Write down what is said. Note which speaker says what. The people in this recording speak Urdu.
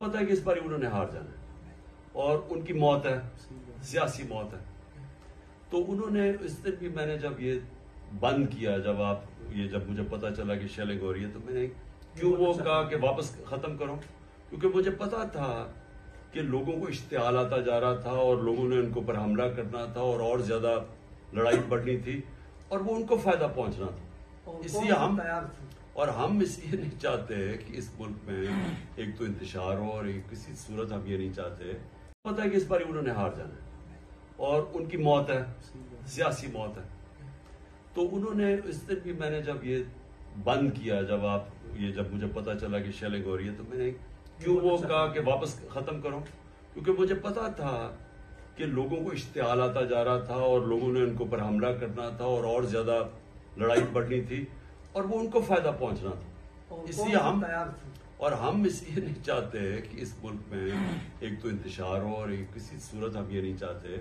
Speaker 1: پتہ ہے کہ اس بار انہوں نے ہار جانا ہے اور ان کی موت ہے، سیاسی موت ہے. تو انہوں نے اس دن بھی میں نے جب یہ بند کیا، جب مجھے پتا چلا کہ شیلنگ ہو رہی ہے، تو میں نے کیوں وہ کہا کہ واپس ختم کرو، کیونکہ مجھے پتا تھا کہ لوگوں کو اشتعال آتا جا رہا تھا اور لوگوں نے ان کے اوپر حملہ کرنا تھا اور زیادہ لڑائی بڑھنی تھی اور وہ ان کو فائدہ پہنچنا تھا. اس لیے ہم اس لیے نہیں چاہتے کہ اس ملک میں ایک تو انتشار ہو اور کسی صورت ہم یہ نہیں چاہتے. پتہ ہے کہ اس بار انہوں نے ہار جانا ہے اور ان کی موت ہے، سیاسی موت ہے. تو انہوں نے اس دن بھی میں نے جب یہ بند کیا، جب مجھے پتا چلا کہ شیلنگ ہو رہی ہے، تو میں نے کیوں وہ کہا کہ واپس ختم کرو، کیونکہ مجھے پتا تھا کہ لوگوں کو اشتعال آتا جا رہا تھا اور لوگوں نے ان کے اوپر حملہ کرنا تھا اور زیادہ لڑائی بڑھنی تھی اور وہ ان کو فائدہ پہنچنا تھا. اس لیے ہم اس لیے نہیں چاہتے کہ اس ملک میں ایک تو انتشار ہو اور کسی صورت ہم یہ نہیں چاہتے